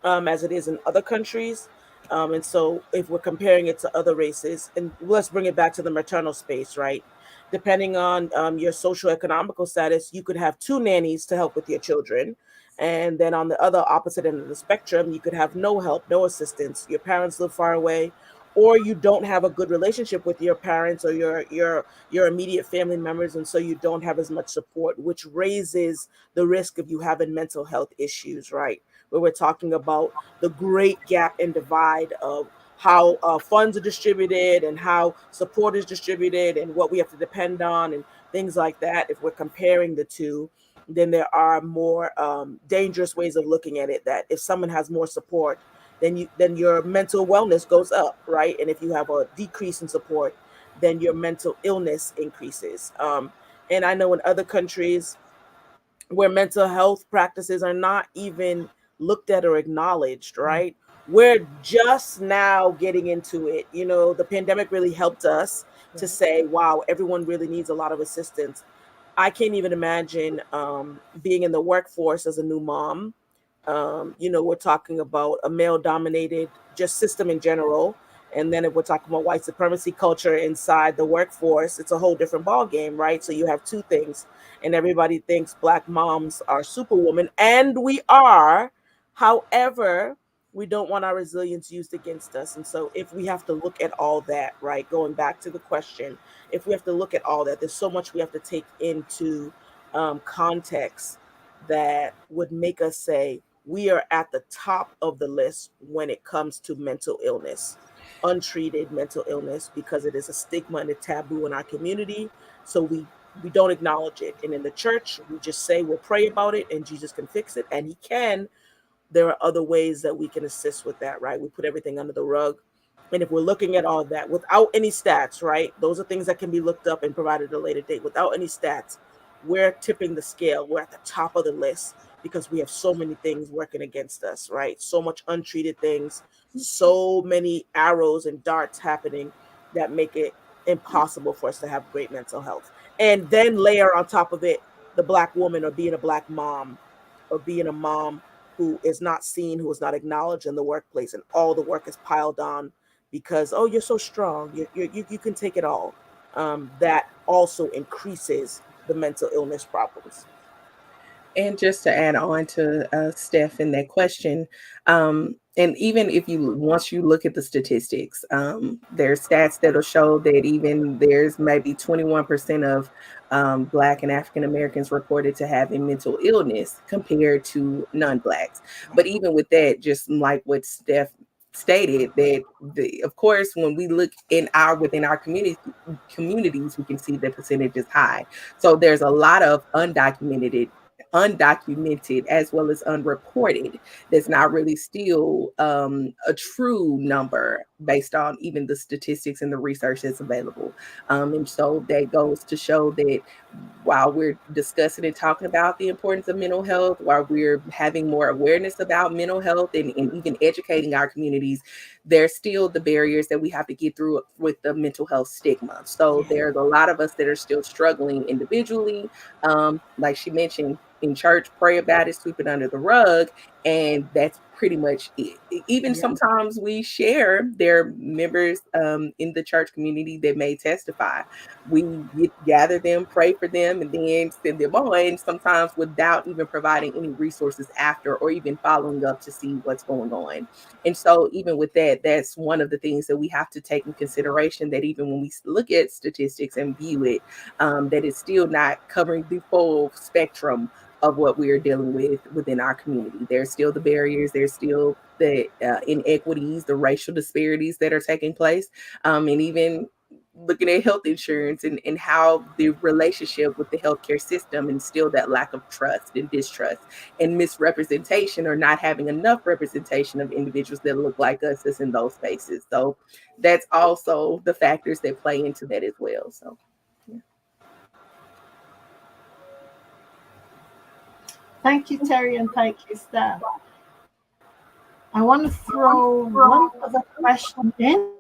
as it is in other countries. And so, if we're comparing it to other races, and let's bring it back to the maternal space, right? Depending on your social economical status, you could have two nannies to help with your children. And then on the other opposite end of the spectrum, you could have no help, no assistance. Your parents live far away, or you don't have a good relationship with your parents or your immediate family members, and so you don't have as much support, which raises the risk of you having mental health issues, right? Where we're talking about the great gap and divide of how funds are distributed and how support is distributed and what we have to depend on and things like that. If we're comparing the two, then there are more dangerous ways of looking at it. That if someone has more support, then your mental wellness goes up, right? And if you have a decrease in support, then your mental illness increases. And I know in other countries where mental health practices are not even looked at or acknowledged, right? We're just now getting into it. The pandemic really helped us to say, wow, everyone really needs a lot of assistance. I can't even imagine being in the workforce as a new mom. We're talking about a male dominated just system in general. And then if we're talking about white supremacy culture inside the workforce, it's a whole different ball game, right? So you have two things, and everybody thinks black moms are superwoman, and we are. However, we don't want our resilience used against us. And so if we have to look at all that, right, going back to the question, if we have to look at all that, there's so much we have to take into context that would make us say we are at the top of the list when it comes to mental illness, untreated mental illness, because it is a stigma and a taboo in our community. So we don't acknowledge it. And in the church, we just say we'll pray about it and Jesus can fix it, and he can. There are other ways that we can assist with that, right? We put everything under the rug. And if we're looking at all that without any stats, right? Those are things that can be looked up and provided at a later date. Without any stats, we're tipping the scale. We're at the top of the list because we have so many things working against us, right? So much untreated things, so many arrows and darts happening that make it impossible for us to have great mental health. And then layer on top of it the black woman, or being a black mom, or being a mom who is not seen, who is not acknowledged in the workplace, and all the work is piled on because, oh, you're so strong, you can take it all. That also increases the mental illness problems. And just to add on to Steph in that question, and even if you once you look at the statistics, there's stats that'll show that even there's maybe 21% of Black and African Americans reported to having mental illness compared to non-Blacks. But even with that, just like what Steph stated, that of course when we look within our communities, we can see the percentage is high. So there's a lot of undocumented as well as unreported that's not really still a true number based on even the statistics and the research that's available. And so that goes to show that while we're discussing and talking about the importance of mental health, while we're having more awareness about mental health and even educating our communities, there's still the barriers that we have to get through with the mental health stigma. So there's a lot of us that are still struggling individually. Like she mentioned, in church, pray about it, sweep it under the rug, and that's pretty much it. Even sometimes we share their members in the church community that may testify. We gather them, pray for them, and then send them on, sometimes without even providing any resources after or even following up to see what's going on. And so, even with that, that's one of the things that we have to take in consideration, that even when we look at statistics and view it, that it's still not covering the full spectrum of what we are dealing with within our community. There's still the barriers, there's still the inequities, the racial disparities that are taking place, and even looking at health insurance and how the relationship with the healthcare system, and still that lack of trust and distrust and misrepresentation, or not having enough representation of individuals that look like us that's in those spaces. So that's also the factors that play into that as well. So yeah. Thank you, Terry, and thank you, Steph. I want to throw one other question in.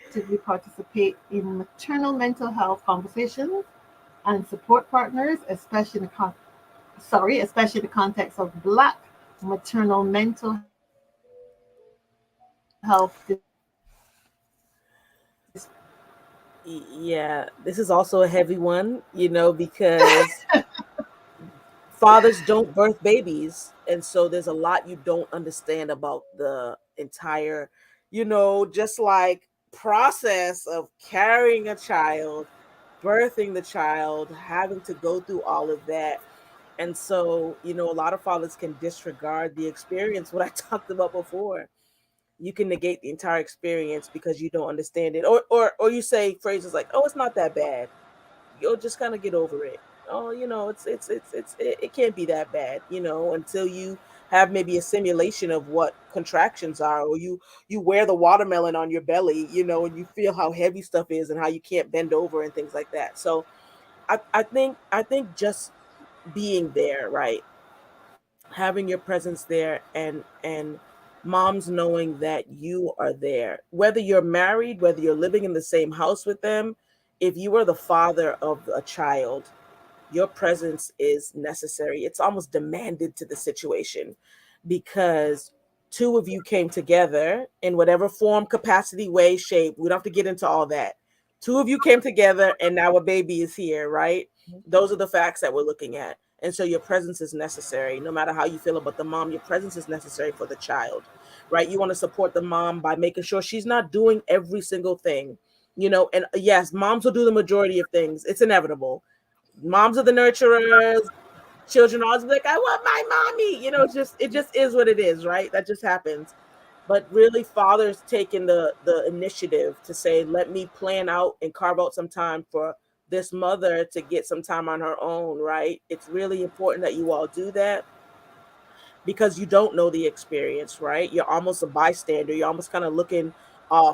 Actively participate in maternal mental health conversations and support partners, especially in the context of Black maternal mental health. Yeah, this is also a heavy one, because fathers don't birth babies. And so there's a lot you don't understand about the entire, just like process of carrying a child, birthing the child, having to go through all of that. And so, a lot of fathers can disregard the experience, what I talked about before. You can negate the entire experience because you don't understand it. Or you say phrases like, "Oh, it's not that bad. You'll just kind of get over it." Oh, it can't be that bad, until you have maybe a simulation of what contractions are, or you wear the watermelon on your belly, and you feel how heavy stuff is and how you can't bend over and things like that. So I think just being there, right? Having your presence there, and moms knowing that you are there, whether you're married, whether you're living in the same house with them. If you are the father of a child, your presence is necessary. It's almost demanded to the situation, because two of you came together in whatever form, capacity, way, shape. We don't have to get into all that. Two of you came together and now a baby is here, right? Those are the facts that we're looking at. And so your presence is necessary. No matter how you feel about the mom, your presence is necessary for the child, right? You want to support the mom by making sure she's not doing every single thing, and yes, moms will do the majority of things. It's inevitable. Moms are the nurturers. Children always be like, I want my mommy. It just is what it is, right? That just happens. But really, fathers taking the initiative to say, let me plan out and carve out some time for this mother to get some time on her own, right? It's really important that you all do that, because you don't know the experience, right? You're almost a bystander. You're almost kind of looking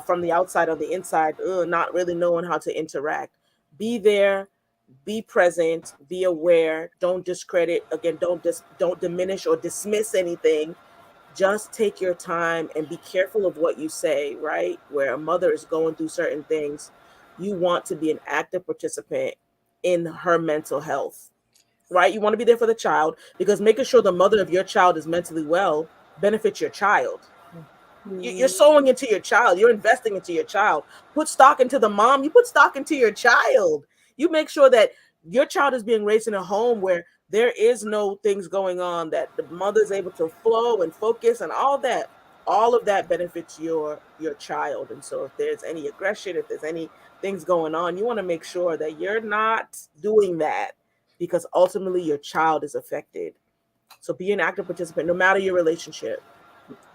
from the outside on the inside, not really knowing how to interact. Be there, be present, be aware. Don't discredit. Again, don't diminish or dismiss anything. Just take your time and be careful of what you say, right? Where a mother is going through certain things, you want to be an active participant in her mental health, right? You want to be there for the child, because making sure the mother of your child is mentally well benefits your child. You're sowing into your child. You're investing into your child. Put stock into the mom. You put stock into your child. You make sure that your child is being raised in a home where there is no things going on, that the mother is able to flow and focus and all that. All of that benefits your child. And so if there's any aggression, if there's any things going on, you want to make sure that you're not doing that, because ultimately your child is affected. So be an active participant, no matter your relationship.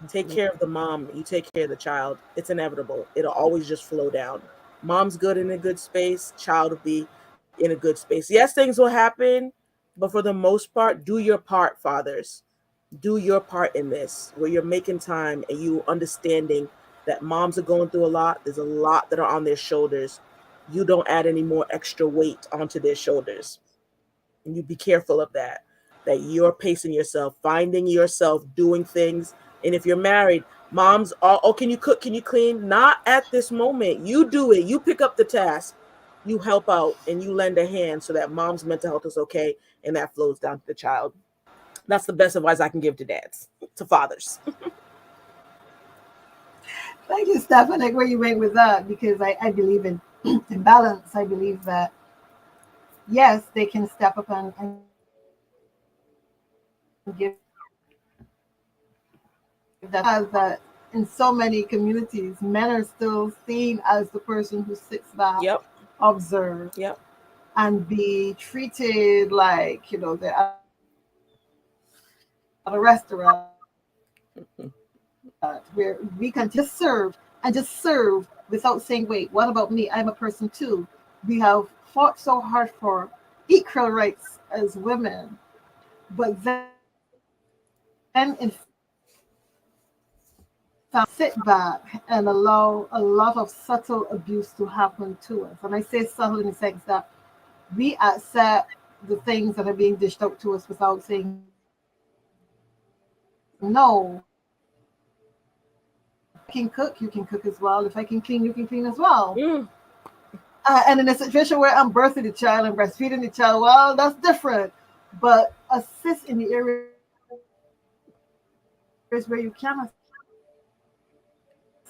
Take care of the mom, you take care of the child. It's inevitable. It'll always just flow down. Mom's good in a good space, child will be in a good space. Yes, things will happen, but for the most part, do your part, fathers. Do your part in this, where you're making time and you understanding that moms are going through a lot. There's a lot that are on their shoulders. You don't add any more extra weight onto their shoulders. And you be careful of that you're pacing yourself, finding yourself doing things. And if you're married, moms are, oh, can you cook, can you clean? Not at this moment. You do it. You pick up the task, you help out, and you lend a hand so that mom's mental health is okay, and that flows down to the child. That's the best advice I can give to dads, to fathers. Thank you, Steph. I like where you went with that, because I believe in, in balance. I believe that, yes, they can step up and give that. As that in so many communities, men are still seen as the person who sits back, Yep. observe, Yep. and be treated like, they're at a restaurant where we can just serve without saying, wait, what about me? I'm a person too. We have fought so hard for equal rights as women, but then in fact, sit back and allow a lot of subtle abuse to happen to us. And I say subtle in the sense that we accept the things that are being dished out to us without saying no. You can cook as well. If I can clean, you can clean as well. Mm. And in a situation where I'm birthing the child and breastfeeding the child, well, that's different. But assist in the areas where you can,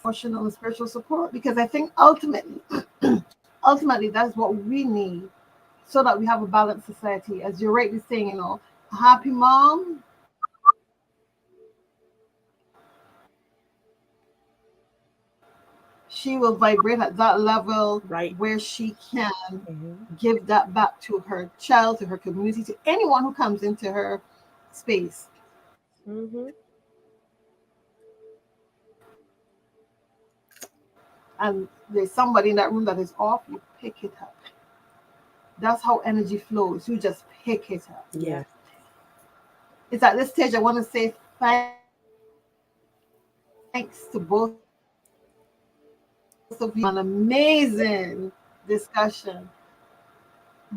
emotional and spiritual support, because I think ultimately that's what we need, so that we have a balanced society. As you're rightly saying, a happy mom, she will vibrate at that level Right. where she can Mm-hmm. give that back to her child, to her community, to anyone who comes into her space. Mm-hmm. And there's somebody in that room that is off, you pick it up. That's how energy flows. You just pick it up. Yeah. It's at this stage I want to say thanks to both of you. An amazing discussion.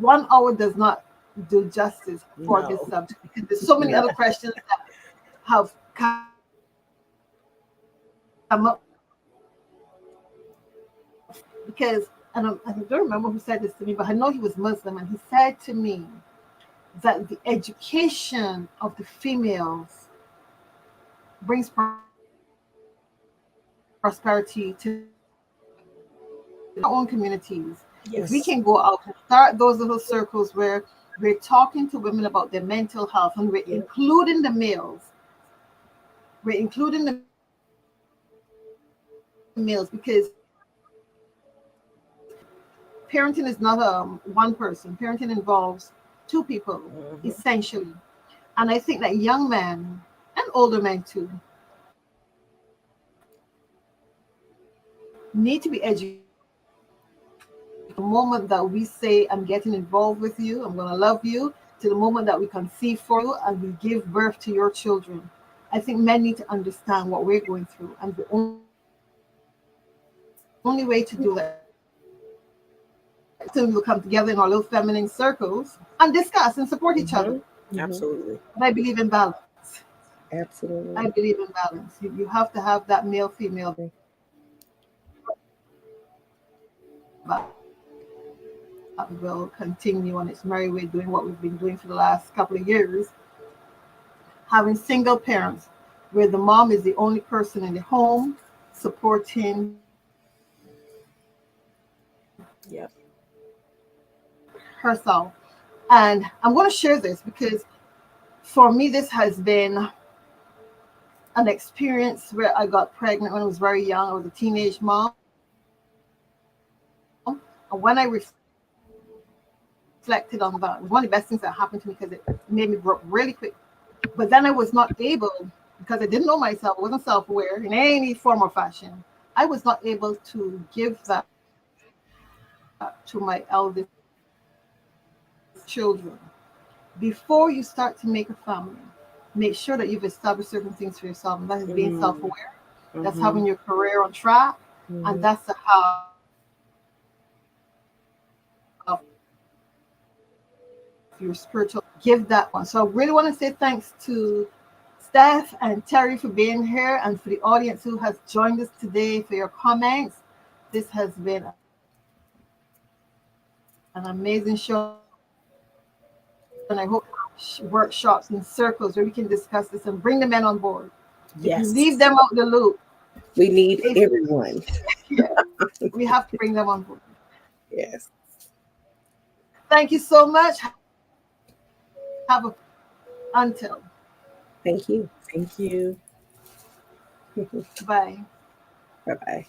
1 hour does not do justice for this No. subject, because there's so many No. other questions that have come come up because I don't remember who said this to me, but I know he was Muslim, and he said to me that the education of the females brings prosperity to our own communities. If we Yes. can go out and start those little circles where we're talking to women about their mental health and we're Yeah. including the males, we're including the males because parenting is not one person. Parenting involves two people Mhm. essentially, and I think that young men and older men too need to be educated. The moment that we say, I'm getting involved with you, I'm going to love you, to the moment that we conceive for you and we give birth to your children. I think men need to understand what we're going through. And the only way to do that is we'll come together in our little feminine circles and discuss and support each other. Mhm. Absolutely. But I believe in balance. I Absolutely. believe in balance. You have to have that male female that will continue on its merry way doing what we've been doing for the last couple of years, having single parents where the mom is the only person in the home supporting Yep. herself. And I'm going to share this because for me, this has been an experience where I got pregnant when I was very young. I was a teenage mom. And when I reflected on that, it was one of the best things that happened to me because it made me grow up really quick. But then I was not able, because I didn't know myself, I wasn't self aware in any form or fashion. I was not able to give that to my eldest children. Before you start to make a family, make sure that you've established certain things for yourself. And that is being self Mm. aware, that's Mhm. having your career on track, and Mhm. that's how your spiritual give that one. So I really want to say thanks to Steph and Terry for being here and for the audience who has joined us today for your comments. This has been an amazing show, and I hope workshops and circles where we can discuss this and bring the men on board. If you leave Yes. them out the loop, We need it's, everyone. yeah, we have to bring them on board. Yes. Thank you so much. Have a until. Thank you. Thank you. Bye. Bye bye.